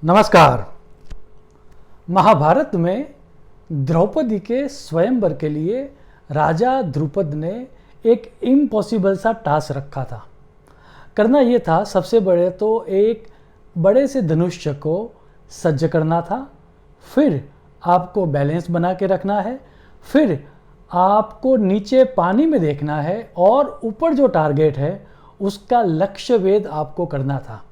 नमस्कार। महाभारत में द्रौपदी के स्वयंवर के लिए राजा द्रुपद ने एक इम्पॉसिबल सा टास्क रखा था। करना ये था, सबसे बड़े तो एक बड़े से धनुष्य को सज्ज करना था, फिर आपको बैलेंस बना के रखना है, फिर आपको नीचे पानी में देखना है और ऊपर जो टारगेट है उसका लक्ष्य भेद आपको करना था।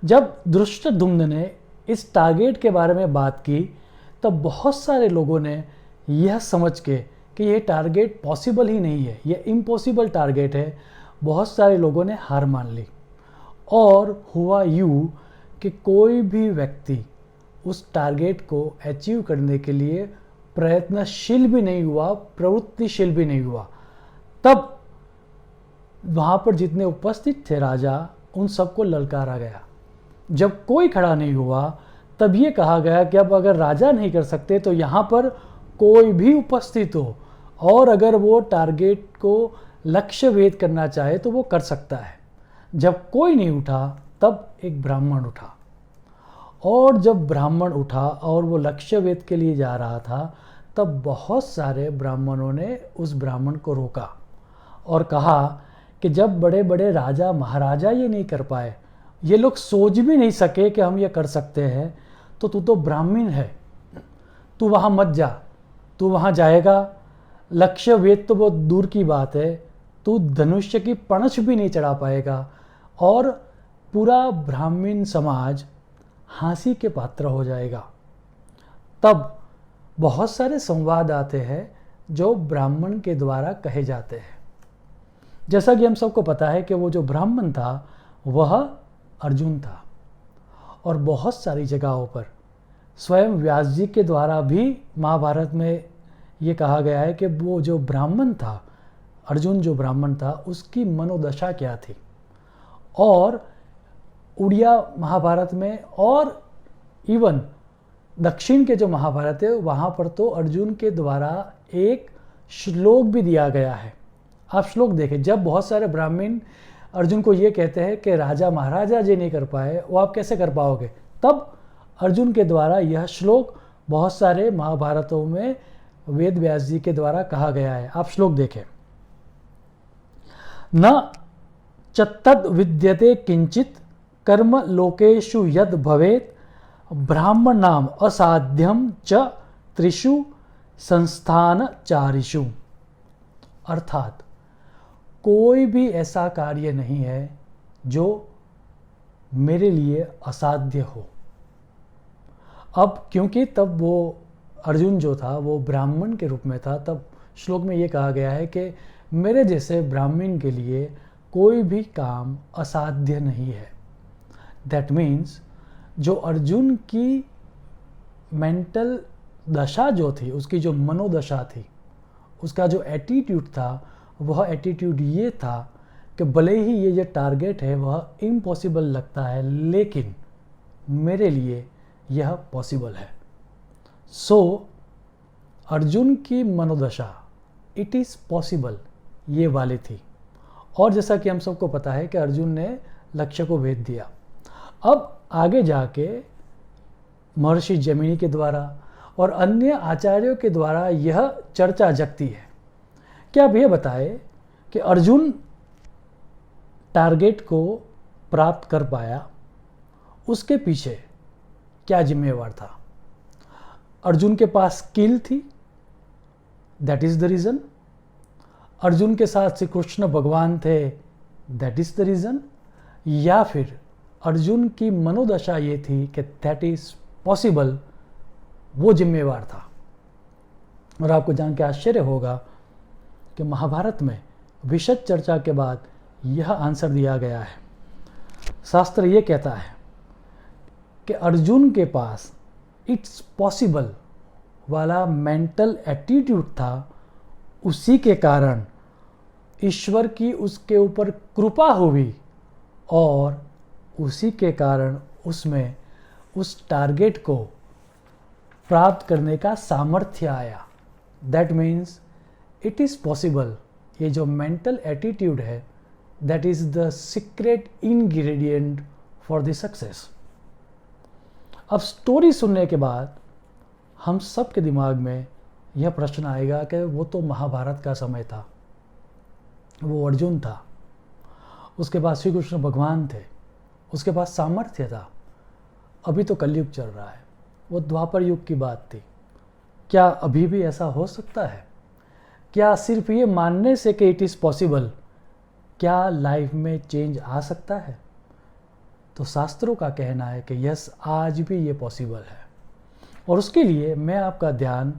जब धृष्टद्युम्न ने इस टारगेट के बारे में बात की तब बहुत सारे लोगों ने यह समझ के कि यह टारगेट पॉसिबल ही नहीं है, यह इम्पॉसिबल टारगेट है, बहुत सारे लोगों ने हार मान ली। और हुआ यूँ कि कोई भी व्यक्ति उस टारगेट को अचीव करने के लिए प्रयत्नशील भी नहीं हुआ, प्रवृत्तिशील भी नहीं हुआ। तब वहाँ पर जितने उपस्थित थे राजा, उन सबको ललकारा गया। जब कोई खड़ा नहीं हुआ तब ये कहा गया कि अब अगर राजा नहीं कर सकते तो यहाँ पर कोई भी उपस्थित हो और अगर वो टारगेट को लक्ष्य भेद करना चाहे तो वो कर सकता है। जब कोई नहीं उठा तब एक ब्राह्मण उठा, और जब ब्राह्मण उठा और वो लक्ष्य भेद के लिए जा रहा था तब बहुत सारे ब्राह्मणों ने उस ब्राह्मण को रोका और कहा कि जब बड़े बड़े राजा महाराजा ये नहीं कर पाए, ये लोग सोच भी नहीं सके कि हम ये कर सकते हैं, तो तू तो ब्राह्मण है, तू वहाँ मत जा, तू वहाँ जाएगा लक्ष्य भेद तो बहुत दूर की बात है, तू धनुष्य की पणछ भी नहीं चढ़ा पाएगा। और पूरा ब्राह्मण समाज हंसी के पात्र हो जाएगा। तब बहुत सारे संवाद आते हैं जो ब्राह्मण के द्वारा कहे जाते हैं। जैसा कि हम सबको पता है कि वो जो ब्राह्मण था वह अर्जुन था, और बहुत सारी जगहों पर स्वयं व्यास जी के द्वारा भी महाभारत में ये कहा गया है कि वो जो ब्राह्मण था, अर्जुन जो ब्राह्मण था, उसकी मनोदशा क्या थी। और उड़िया महाभारत में और इवन दक्षिण के जो महाभारत है वहाँ पर तो अर्जुन के द्वारा एक श्लोक भी दिया गया है। आप श्लोक देखें, जब बहुत सारे ब्राह्मण अर्जुन को ये कहते हैं कि राजा महाराजा जी नहीं कर पाए, वो आप कैसे कर पाओगे, तब अर्जुन के द्वारा यह श्लोक बहुत सारे महाभारतों में वेद व्यास जी के द्वारा कहा गया है। आप श्लोक देखें, न चत्तद विद्यते किंचित कर्म लोकेषु यद भवेत ब्राह्मणाम असाध्यम च त्रिषु संस्थान चारिषु। अर्थात कोई भी ऐसा कार्य नहीं है जो मेरे लिए असाध्य हो। अब क्योंकि तब वो अर्जुन जो था वो ब्राह्मण के रूप में था, तब श्लोक में ये कहा गया है कि मेरे जैसे ब्राह्मण के लिए कोई भी काम असाध्य नहीं है। दैट मीन्स जो अर्जुन की मेंटल दशा जो थी, उसकी जो मनोदशा थी, उसका जो एटीट्यूड था, वह एटीट्यूड ये था कि भले ही ये जो टारगेट है वह इम्पॉसिबल लगता है, लेकिन मेरे लिए यह पॉसिबल है। सो अर्जुन की मनोदशा इट इज़ पॉसिबल ये वाली थी। और जैसा कि हम सबको पता है कि अर्जुन ने लक्ष्य को भेद दिया। अब आगे जाके महर्षि जैमिनी के द्वारा और अन्य आचार्यों के द्वारा यह चर्चा जगती है। क्या आप ये बताए कि अर्जुन टारगेट को प्राप्त कर पाया, उसके पीछे क्या जिम्मेवार था? अर्जुन के पास स्किल थी, that is the reason. Arjun के साथ श्री कृष्ण भगवान थे, दैट इज द रीज़न। या फिर अर्जुन की मनोदशा ये थी कि दैट इज पॉसिबल, वो जिम्मेवार था। और आपको जान के आश्चर्य होगा कि महाभारत में विशद चर्चा के बाद यह आंसर दिया गया है। शास्त्र ये कहता है कि अर्जुन के पास इट्स पॉसिबल वाला मेंटल एटीट्यूड था, उसी के कारण ईश्वर की उसके ऊपर कृपा हुई और उसी के कारण उसमें उस टारगेट को प्राप्त करने का सामर्थ्य आया। That means it is possible. ये जो मेंटल एटीट्यूड है that is the secret ingredient for the success. अब स्टोरी सुनने के बाद हम सब के दिमाग में यह प्रश्न आएगा कि वो तो महाभारत का समय था, वो अर्जुन था, उसके बाद श्री कृष्ण भगवान थे, उसके पास सामर्थ्य था। अभी तो कलयुग चल रहा है, वो द्वापर युग की बात थी। क्या अभी भी ऐसा हो सकता है? क्या सिर्फ ये मानने से कि इट इज़ पॉसिबल, क्या लाइफ में चेंज आ सकता है? तो शास्त्रों का कहना है कि यस, आज भी ये पॉसिबल है। और उसके लिए मैं आपका ध्यान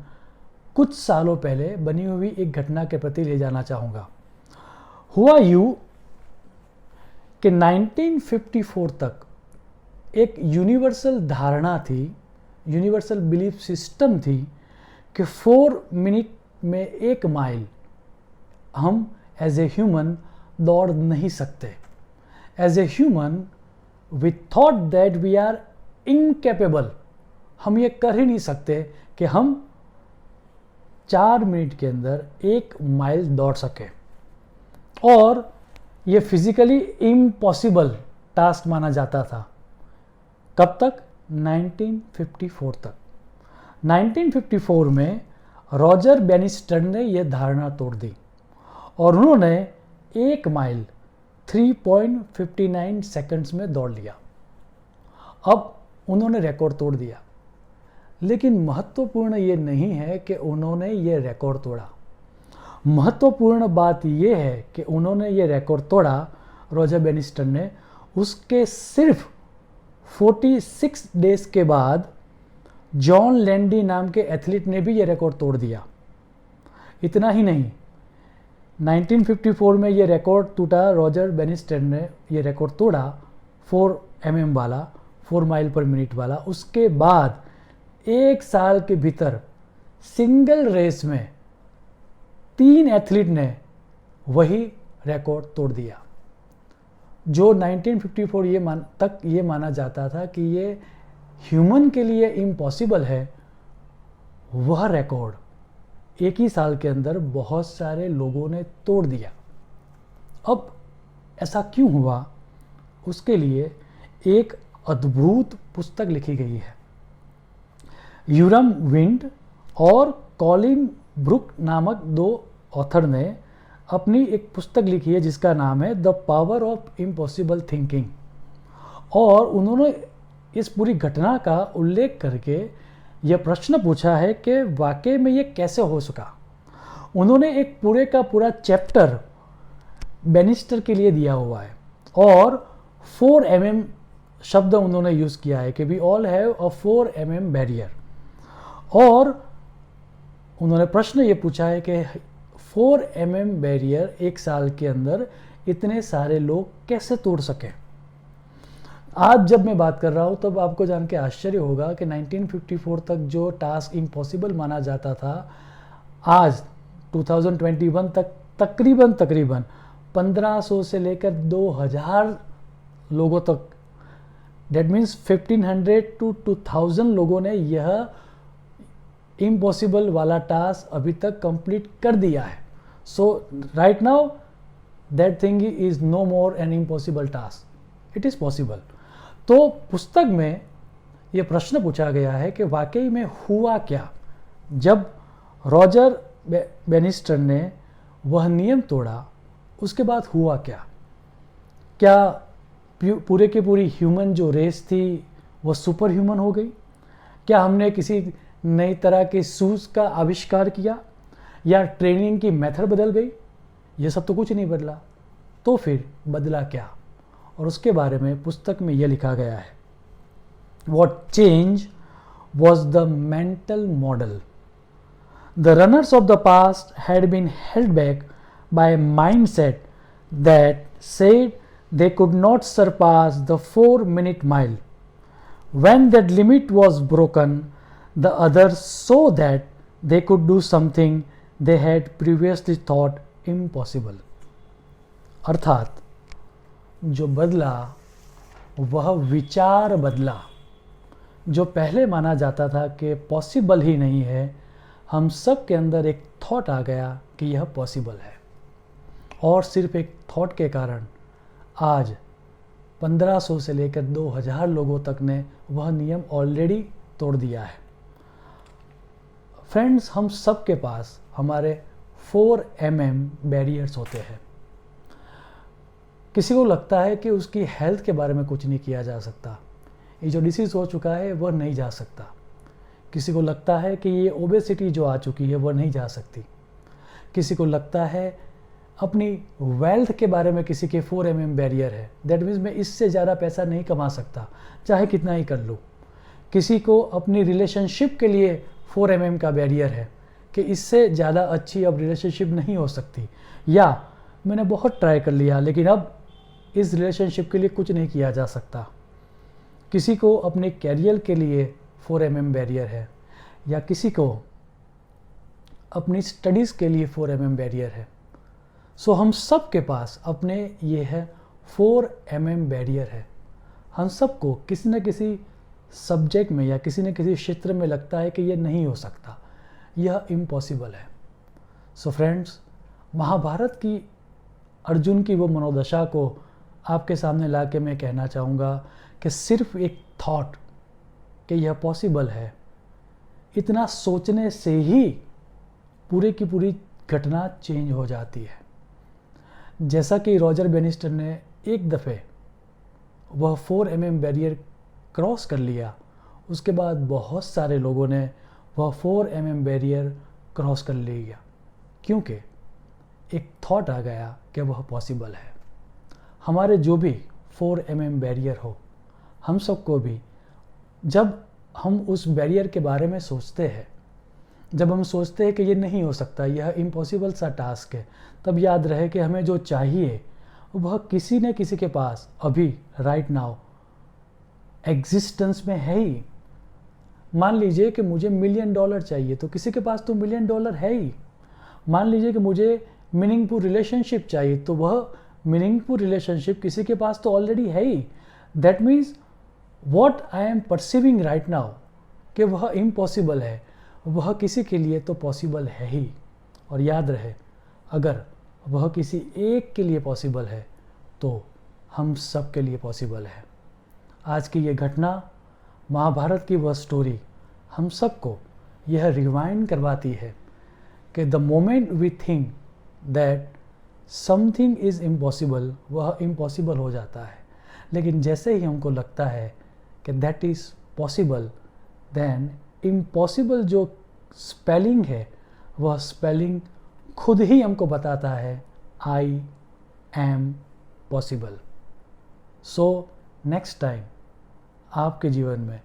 कुछ सालों पहले बनी हुई एक घटना के प्रति ले जाना चाहूँगा। हुआ यूँ कि 1954 तक एक यूनिवर्सल धारणा थी, यूनिवर्सल बिलीफ सिस्टम थी कि 4 मिनट में 1 माइल हम एज ए ह्यूमन दौड़ नहीं सकते। As a human we thought that we are incapable, हम ये कर ही नहीं सकते कि हम 4 मिनट के अंदर 1 माइल दौड़ सके। और ये फिजिकली इम्पॉसिबल टास्क माना जाता था। कब तक? 1954 तक। 1954 में रॉजर बैनिस्टर ने यह धारणा तोड़ दी और उन्होंने 1 माइल 3.59 सेकंड्स में दौड़ लिया। अब उन्होंने रिकॉर्ड तोड़ दिया, लेकिन महत्वपूर्ण ये नहीं है कि उन्होंने ये रिकॉर्ड तोड़ा। महत्वपूर्ण बात यह है कि उन्होंने ये रिकॉर्ड तोड़ा, रॉजर बैनिस्टर ने, उसके सिर्फ 46 डेज के बाद जॉन लैंडी नाम के एथलीट ने भी ये रिकॉर्ड तोड़ दिया। इतना ही नहीं, 1954 में ये रिकॉर्ड टूटा, रॉजर बैनिस्टर ने ये रिकॉर्ड तोड़ा 4 mm वाला, 4 माइल पर मिनट वाला। उसके बाद 1 साल के भीतर सिंगल रेस में 3 एथलीट ने वही रिकॉर्ड तोड़ दिया। जो 1954 तक ये माना जाता था कि ये ह्यूमन के लिए इम्पॉसिबल है, वह रिकॉर्ड 1 ही साल के अंदर बहुत सारे लोगों ने तोड़ दिया। अब ऐसा क्यों हुआ? उसके लिए एक अद्भुत पुस्तक लिखी गई है। यूरम विंड और कॉलिन ब्रुक नामक 2 ऑथर ने अपनी एक पुस्तक लिखी है जिसका नाम है the power of impossible thinking. और उन्होंने इस पूरी घटना का उल्लेख करके यह प्रश्न पूछा है कि वाकई में ये कैसे हो सका। उन्होंने एक पूरे का पूरा चैप्टर बैनिस्टर के लिए दिया हुआ है और 4 mm शब्द उन्होंने यूज़ किया है कि we all have a 4 mm barrier. और उन्होंने प्रश्न ये पूछा है कि 4 mm बैरियर 1 साल के अंदर इतने सारे लोग कैसे तोड़ सके। आज जब मैं बात कर रहा हूँ तब आपको जान के आश्चर्य होगा कि 1954 तक जो टास्क इम्पॉसिबल माना जाता था, आज 2021 तक तकरीबन 1500 से लेकर 2000 लोगों तक, डेट मीन्स 1500 to 2000 लोगों ने यह इम्पॉसिबल वाला टास्क अभी तक कंप्लीट कर दिया है। So right now that thing is no more an impossible task, it is possible. तो पुस्तक में ये प्रश्न पूछा गया है कि वाकई में हुआ क्या जब रॉजर बैनिस्टर ने वह नियम तोड़ा। उसके बाद हुआ क्या? क्या पूरे की पूरी ह्यूमन जो रेस थी वह सुपर ह्यूमन हो गई? क्या हमने किसी नई तरह के शूज़ का आविष्कार किया या ट्रेनिंग की मेथड बदल गई? ये सब तो कुछ नहीं बदला। तो फिर बदला क्या? और उसके बारे में पुस्तक में यह लिखा गया है, What changed was the mental model. The runners of the past had been held back by a mindset that said they could not surpass the 4-minute mile. When that limit was broken, the others saw that they could do something they had previously thought impossible. अर्थात जो बदला वह विचार बदला। जो पहले माना जाता था कि पॉसिबल ही नहीं है, हम सब के अंदर एक थॉट आ गया कि यह पॉसिबल है। और सिर्फ एक थॉट के कारण आज 1500 से लेकर 2000 लोगों तक ने वह नियम ऑलरेडी तोड़ दिया है। फ्रेंड्स, हम सब के पास हमारे 4 mm बैरियर्स होते हैं। किसी को लगता है कि उसकी हेल्थ के बारे में कुछ नहीं किया जा सकता, ये जो डिसीज़ हो चुका है वह नहीं जा सकता। किसी को लगता है कि ये ओबेसिटी जो आ चुकी है वह नहीं जा सकती। किसी को लगता है अपनी वेल्थ के बारे में किसी के 4 mm बैरियर है, दैट मीन्स मैं इससे ज़्यादा पैसा नहीं कमा सकता चाहे कितना ही कर लूँ। किसी को अपनी रिलेशनशिप के लिए 4 mm का बैरियर है कि इससे ज़्यादा अच्छी अब रिलेशनशिप नहीं हो सकती, या मैंने बहुत ट्राई कर लिया लेकिन अब इस रिलेशनशिप के लिए कुछ नहीं किया जा सकता। किसी को अपने कैरियर के लिए 4 mm बैरियर है, या किसी को अपनी स्टडीज़ के लिए 4 mm बैरियर है। सो हम सब के पास अपने ये है 4 mm बैरियर है। हम सबको किसी न किसी सब्जेक्ट में या किसी न किसी क्षेत्र में लगता है कि ये नहीं हो सकता, यह इम्पॉसिबल है। सो फ्रेंड्स, महाभारत की अर्जुन की वो मनोदशा को आपके सामने ला के मैं कहना चाहूँगा कि सिर्फ एक थॉट कि यह पॉसिबल है, इतना सोचने से ही पूरे की पूरी घटना चेंज हो जाती है। जैसा कि रॉजर बेनिस्टर ने एक दफ़े वह 4 mm बैरियर क्रॉस कर लिया, उसके बाद बहुत सारे लोगों ने वह 4 mm बैरियर क्रॉस कर लिया, क्योंकि एक थॉट आ गया कि वह पॉसिबल है। हमारे जो भी 4 mm बैरियर हो, हम सबको भी जब हम उस बैरियर के बारे में सोचते हैं, जब हम सोचते हैं कि ये नहीं हो सकता, यह इम्पॉसिबल सा टास्क है, तब याद रहे कि हमें जो चाहिए वह किसी न किसी के पास अभी राइट नाउ एग्जिस्टेंस में है ही। मान लीजिए कि मुझे $1 मिलियन चाहिए, तो किसी के पास तो $1 मिलियन है ही। मान लीजिए कि मुझे मीनिंगफुल रिलेशनशिप चाहिए, तो वह मीनिंगफुल रिलेशनशिप किसी के पास तो ऑलरेडी है ही। That means what I am perceiving right now कि वह इम्पॉसिबल है, वह किसी के लिए तो पॉसिबल है ही। और याद रहे, अगर वह किसी एक के लिए पॉसिबल है तो हम सब के लिए पॉसिबल है। आज की ये घटना, महाभारत की वह स्टोरी हम सबको यह रिवाइंड करवाती है कि the moment we think that something is impossible, वह इम्पॉसिबल हो जाता है। लेकिन जैसे ही हमको लगता है कि that is possible, then impossible जो स्पेलिंग है वह स्पेलिंग खुद ही हमको बताता है I am possible. So next time आपके जीवन में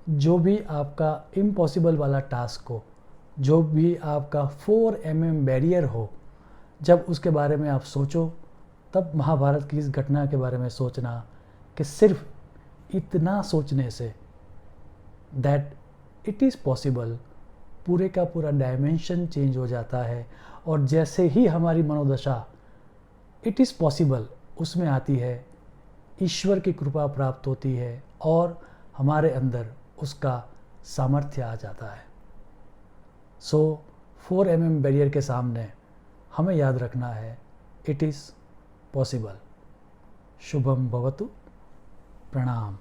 जो भी आपका इम्पॉसिबल वाला टास्क हो, जो भी आपका 4 mm बैरियर हो, जब उसके बारे में आप सोचो, तब महाभारत की इस घटना के बारे में सोचना कि सिर्फ इतना सोचने say that it is possible, पूरे का पूरा डायमेंशन चेंज हो जाता है। और जैसे ही हमारी मनोदशा इट इज़ पॉसिबल उसमें आती है, ईश्वर की कृपा प्राप्त होती है और हमारे अंदर उसका सामर्थ्य आ जाता है। सो 4 mm बैरियर के सामने हमें याद रखना है, इट इज़ पॉसिबल। शुभम भवतु। प्रणाम।